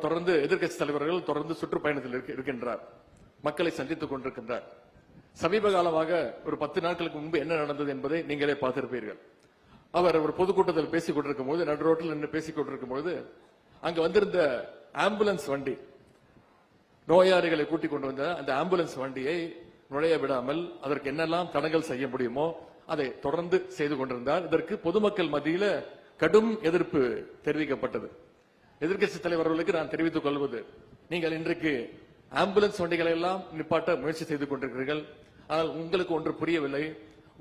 அவர் தொடர்ந்து எதிர்க்கட்சி தலைவர்கள் தொடர்ந்து சுற்றுப்பயணத்தில் இருக்கின்றார், மக்களை சந்தித்துக் கொண்டிருக்கின்றார். சமீப காலமாக ஒரு 10 நாட்களுக்கு முன்பு என்ன நடந்தது என்பதை நீங்களே பார்த்திருப்பீர்கள். அவர் ஒரு பொதுக்கூட்டத்தில் பேசிக் கொண்டிருக்கும் போது, நடு ரோட்டில் நின்று பேசிக் கொண்டிருக்கும் போது, அங்கு வந்திருந்த ஆம்புலன்ஸ் வண்டி, நோயாளிகளை கூட்டிக் கொண்டு வந்த அந்த ஆம்புலன்ஸ் வண்டியை நுழைய விடாமல் அதற்கு என்னெல்லாம் தடங்கல் செய்ய முடியுமோ அதை தொடர்ந்து செய்து கொண்டிருந்தார். இதற்கு பொதுமக்கள் மத்தியில கடும் எதிர்ப்பு தெரிவிக்கப்பட்டது. எதிர்க்கட்சி தலைவர்களுக்கு நான் தெரிவித்துக் கொள்வது, நீங்கள் இன்றைக்கு ஆம்புலன்ஸ் வண்டிகளை எல்லாம் நிப்பாட்ட முயற்சி செய்து கொண்டிருக்கிறீர்கள். ஆனால் உங்களுக்கு ஒன்று புரியவில்லை,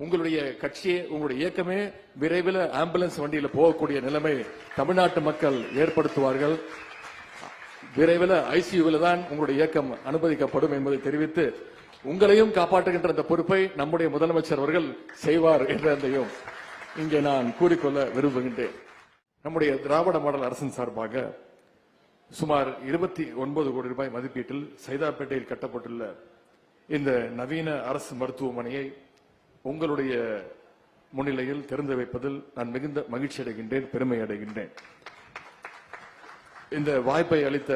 உங்களுடைய கட்சியே, உங்களுடைய இயக்கமே விரைவில் ஆம்புலன்ஸ் வண்டியில போகக்கூடிய நிலைமை தமிழ்நாட்டு மக்கள் ஏற்படுத்துவார்கள். விரைவில் ஐசியூவில் தான் உங்களுடைய இயக்கம் அனுமதிக்கப்படும் என்பதை தெரிவித்து, உங்களையும் காப்பாற்றுகின்ற அந்த பொறுப்பை நம்முடைய முதலமைச்சர் அவர்கள் செய்வார் என்றதையும் இங்கே நான் கூறிக்கொள்ள விரும்புகின்றேன். நம்முடைய திராவிட மாடல் அரசின் சார்பாக சுமார் 29 கோடி ரூபாய் மதிப்பீட்டில் சைதாப்பேட்டையில் கட்டப்பட்டுள்ள இந்த நவீன அரசு மருத்துவமனையை உங்களுடைய முன்னிலையில் திறந்து வைப்பதில் நான் மிகுந்த மகிழ்ச்சி அடைகின்றேன், பெருமை அடைகின்றேன். இந்த வாய்ப்பை அளித்த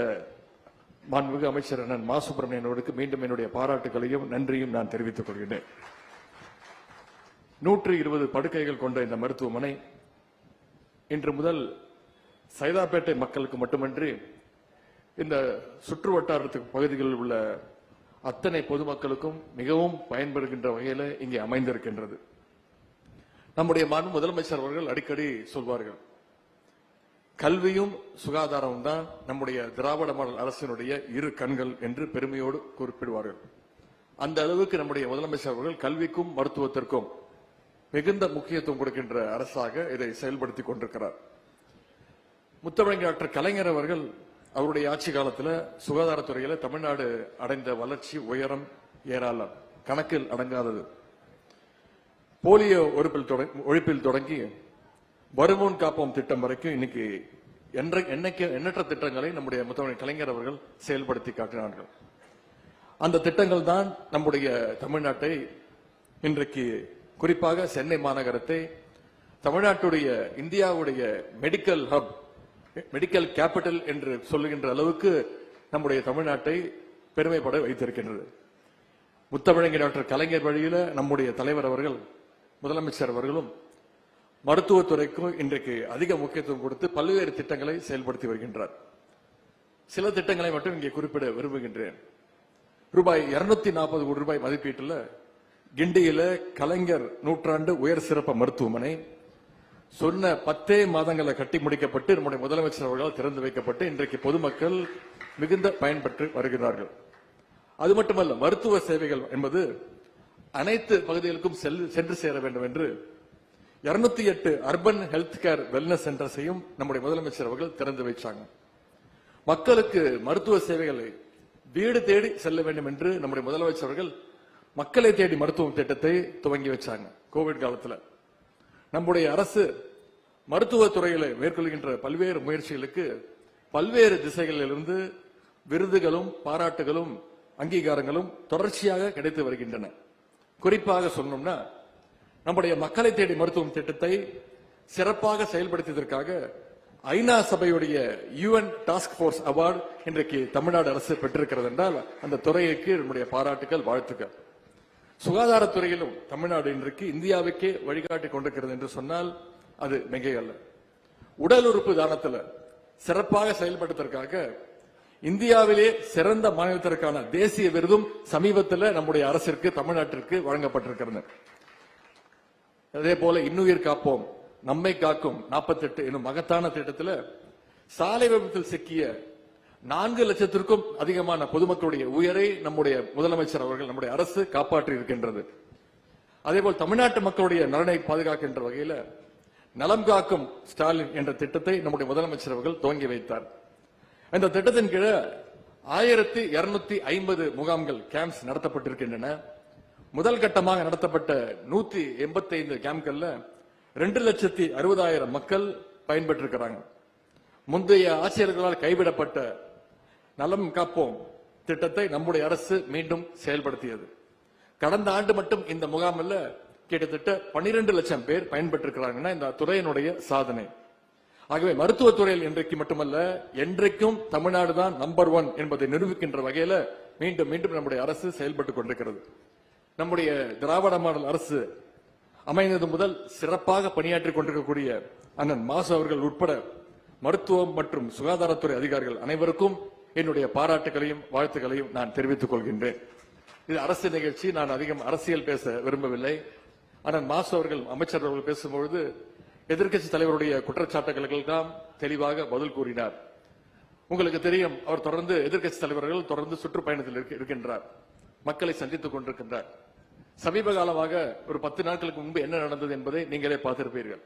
மாண்புமிகு அமைச்சர் அண்ணன் மா சுப்பிரமணியன் அவர்களுக்கு மீண்டும் என்னுடைய பாராட்டுகளையும் நன்றியும் நான் தெரிவித்துக் கொள்கிறேன். 120 படுக்கைகள் கொண்ட இந்த மருத்துவமனை இன்று முதல் சைதாப்பேட்டை மக்களுக்கு மட்டுமின்றி இந்த சுற்று வட்டாரத்துக்கு பகுதிகளில் உள்ள அத்தனை பொதுமக்களுக்கும் மிகவும் பயன்படுகின்ற வகையில் இங்கே அமைந்திருக்கின்றது. நம்முடைய மாண்பு முதலமைச்சர் அவர்கள் அடிக்கடி சொல்வார்கள், கல்வியும் சுகாதாரமும் தான் நம்முடைய திராவிட மாடல் அரசினுடைய இரு கண்கள் என்று பெருமையோடு குறிப்பிடுவார்கள். அந்த அளவுக்கு நம்முடைய முதலமைச்சர் அவர்கள் கல்விக்கும் மருத்துவத்திற்கும் மிகுந்த முக்கியத்துவம் கொடுக்கின்ற அரசாக இதை செயல்படுத்திக் கொண்டிருக்கிறார். முத்தமிழர் டாக்டர் கலைஞர் அவர்கள் அவருடைய ஆட்சி காலத்தில் சுகாதாரத்துறையில தமிழ்நாடு அடைந்த வளர்ச்சி உயரம் ஏராளம், கணக்கில் அடங்காதது. போலியோ ஒழிப்பில் தொடங்கி வருமுன் காப்போம் திட்டம் வரைக்கும் இன்னைக்கு எண்ணற்ற திட்டங்களை நம்முடைய முத்தமிழர் கலைஞர் அவர்கள் செயல்படுத்தி காட்டினார்கள். அந்த திட்டங்கள் தான் நம்முடைய தமிழ்நாட்டை இன்றைக்கு, குறிப்பாக சென்னை மாநகரத்தை தமிழ்நாட்டுடைய இந்தியாவுடைய மெடிக்கல் ஹப், மெடிக்கல் கேபிட்டல் என்று சொல்லுகின்ற அளவுக்கு நம்முடைய தமிழ்நாட்டை பெருமைப்பட வைத்திருக்கின்றது. முத்தமிழர் டாக்டர் கலைஞர் வழியில நம்முடைய தலைவர் அவர்கள், முதலமைச்சர் அவர்களும் மருத்துவத்துறைக்கும் இன்றைக்கு அதிக முக்கியத்துவம் கொடுத்து பல்வேறு திட்டங்களை செயல்படுத்தி வருகின்றார். சில திட்டங்களை மட்டும் இங்கே குறிப்பிட விரும்புகின்றேன். ரூபாய் 240 கோடி ரூபாய் மதிப்பீட்டில் கிண்டியில கலைஞர் நூற்றாண்டு உயர் சிறப்பு மருத்துவமனை சொன்ன 10 மாதங்களை கட்டி முடிக்கப்பட்டு நம்முடைய முதலமைச்சர் அவர்களால் திறந்து வைக்கப்பட்டு இன்றைக்கு பொதுமக்கள் மிகுந்த பயன்பெற்று வருகிறார்கள். அது மட்டுமல்ல, மருத்துவ சேவைகள் என்பது அனைத்து பகுதிகளுக்கும் சென்று சேர வேண்டும் என்று 208 அர்பன் ஹெல்த் கேர் வெல்னஸ் சென்டர்ஸையும் நம்முடைய முதலமைச்சர் அவர்கள் திறந்து வைச்சாங்க. மக்களுக்கு மருத்துவ சேவைகளை வீடு தேடி செல்ல வேண்டும் என்று நம்முடைய முதலமைச்சர் அவர்கள் மக்களை தேடி மருத்துவம் திட்டத்தை துவங்கி வச்சாங்க. கோவிட் காலத்தில் நம்முடைய அரசு மருத்துவத்துறையில மேற்கொள்கின்ற பல்வேறு முயற்சிகளுக்கு பல்வேறு திசைகளிலிருந்து விருதுகளும் பாராட்டுகளும் அங்கீகாரங்களும் தொடர்ச்சியாக கிடைத்து வருகின்றன. குறிப்பாக சொன்னோம்னா, நம்முடைய மக்களை தேடி மருத்துவம் திட்டத்தை சிறப்பாக செயல்படுத்தியதற்காக ஐநா சபையுடைய UN டாஸ்க் போர்ஸ் அவார்டு இன்றைக்கு தமிழ்நாடு அரசு பெற்றிருக்கிறது என்றால் அந்த துறைக்கு நம்முடைய பாராட்டுகள், வாழ்த்துக்கள். சுகாதாரத்துறையிலும் தமிழ்நாடு இன்றைக்கு இந்தியாவுக்கே வழிகாட்டி கொண்டிருக்கிறது என்று சொன்னால் அது மிகையல்ல. உடல் உறுப்பு தானத்தில் சிறப்பாக செயல்படுவதற்காக இந்தியாவிலே சிறந்த மாநிலத்திற்கான தேசிய விருதும் சமீபத்தில் நம்முடைய அரசிற்கு, தமிழ்நாட்டிற்கு வழங்கப்பட்டிருக்கிறது. அதே போல இன்னுயிர் காப்போம் நம்மை காக்கும் 48 என்னும் மகத்தான திட்டத்தில் சாலை விபத்தில் சிக்கிய 4 லட்சத்திற்கும் அதிகமான பொதுமக்களுடைய உயிரை நம்முடைய முதலமைச்சர் அவர்கள், நம்முடைய அரசு காப்பாற்றி இருக்கின்றது. அதேபோல் தமிழ்நாட்டு மக்களுடைய நலனை பாதுகாக்கின்ற வகையில் நலம் காக்கும் ஸ்டாலின் என்ற திட்டத்தை நம்முடைய முதலமைச்சர் அவர்கள் துவங்கி வைத்தார். இந்த திட்டத்தின் கீழ் 1250 முகாம்கள், கேம்ப்ஸ் நடத்தப்பட்டிருக்கின்றன. முதல் கட்டமாக நடத்தப்பட்ட 185 கேம்ப்கள்ல 2,60,60,000 மக்கள் பயன்பெற்றிருக்கிறாங்க. முந்தைய ஆட்சியர்களால் கைவிடப்பட்ட நலம் காப்போம் திட்டத்தை நம்முடைய அரசு மீண்டும் செயல்படுத்தியது. கடந்த ஆண்டு மட்டும் இந்த முகாமில் கிட்டத்தட்ட 12 லட்சம் பேர் பயன்பெற்றிருக்கிறாங்கன்னா இந்த துறையினுடைய சாதனை. ஆகவே மருத்துவத்துறையில் இன்றைக்கு மட்டுமல்ல என்றைக்கும் தமிழ்நாடு தான் நம்பர் 1 என்பதை நிரூபிக்கின்ற வகையில மீண்டும் மீண்டும் நம்முடைய அரசு செயல்பட்டுக் கொண்டிருக்கிறது. நம்முடைய திராவிட மாடல் அரசு அமைந்தது முதல் சிறப்பாக பணியாற்றிக் கொண்டிருக்கக்கூடிய அண்ணன் மாசு அவர்கள் உட்பட மருத்துவம் மற்றும் சுகாதாரத்துறை அதிகாரிகள் அனைவருக்கும் என்னுடைய பாராட்டுகளையும் வாழ்த்துக்களையும் நான் தெரிவித்துக் கொள்கின்றேன். இது அரசு நிகழ்ச்சி, நான் அதிகம் அரசியல் பேச விரும்பவில்லை. அண்ணன் மாசு அவர்கள் அமைச்சர் அவர்கள் பேசும்பொழுது எதிர்க்கட்சி தலைவருடைய குற்றச்சாட்டுகளுக்கெல்லாம் தெளிவாக பதில் கூறினார். உங்களுக்கு தெரியும், அவர் தொடர்ந்து எதிர்க்கட்சி தலைவர்கள் தொடர்ந்து சுற்றுப்பயணத்தில் இருக்கின்றார், மக்களை சந்தித்துக் கொண்டிருக்கின்றார். சமீப காலமாக ஒரு 10 நாட்களுக்கு முன்பு என்ன நடந்தது என்பதை நீங்களே பார்த்திருப்பீர்கள்.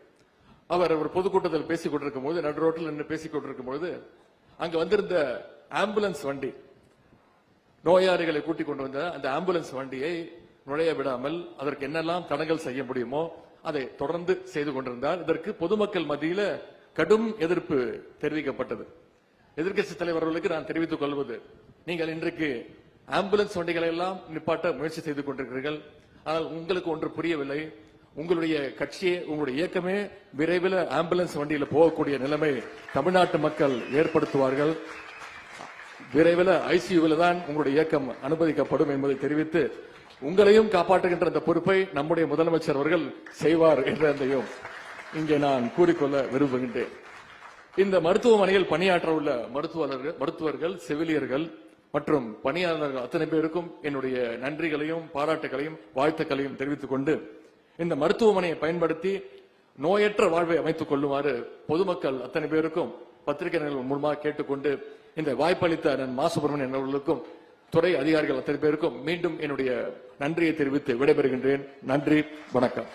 அவர் ஒரு பொதுக்கூட்டத்தில் பேசிக் கொண்டிருக்கும் போது, நடு ரோட்டில் நின்று பேசிக் கொண்டிருக்கும் போது, அங்கு வந்திருந்த ஆம்புலன்ஸ் வண்டி, நோயாளிகளை கூட்டிக் கொண்டு வந்த அந்த ஆம்புலன்ஸ் வண்டியை நுழைய விடாமல் அதற்கு என்னெல்லாம் தடங்கல் செய்ய முடியுமோ அதை தொடர்ந்து செய்து கொண்டிருந்தார். இதற்கு பொதுமக்கள் மத்தியில கடும் எதிர்ப்பு தெரிவிக்கப்பட்டது. எதிர்க்கட்சி தலைவர்களுக்கு நான் தெரிவித்துக் கொள்வது, நீங்கள் இன்றைக்கு ஆம்புலன்ஸ் வண்டிகளை எல்லாம் நிப்பாட்ட முயற்சி செய்து கொண்டிருக்கிறீர்கள். ஆனால் உங்களுக்கு ஒன்று புரியவில்லை, உங்களுடைய கட்சியே, உங்களுடைய இயக்கமே விரைவில் ஆம்புலன்ஸ் வண்டியில போகக்கூடிய நிலைமை தமிழ்நாட்டு மக்கள் ஏற்படுத்துவார்கள். விரைவில் ஐசியூவில் தான் உங்களுடைய இயக்கம் அனுமதிக்கப்படும் என்பதை தெரிவித்து, உங்களையும் காப்பாற்றுகின்ற அந்த பொறுப்பை நம்முடைய முதலமைச்சர் அவர்கள் செய்வார் என்றதையும் இங்கே நான் கூறிக்கொள்ள விரும்புகின்றேன். இந்த மருத்துவமனையில் பணியாற்ற உள்ள மருத்துவர்கள், செவிலியர்கள் மற்றும் பணியாளர்கள் அத்தனை பேருக்கும் என்னுடைய நன்றிகளையும் பாராட்டுகளையும் வாழ்த்துக்களையும் தெரிவித்துக் கொண்டு, இந்த மருத்துவமனையை பயன்படுத்தி நோயற்ற வாழ்வை அமைத்துக் கொள்ளுமாறு பொதுமக்கள் அத்தனை பேருக்கும் பத்திரிகை மூலமாக கேட்டுக்கொண்டு, இந்த வாய்ப்பளித்த அண்ணன் மா சுப்பிரமணியன் அவர்களுக்கும் துறை அதிகாரிகள் அத்தனை பேருக்கும் மீண்டும் என்னுடைய நன்றியை தெரிவித்து விடைபெறுகின்றேன். நன்றி, வணக்கம்.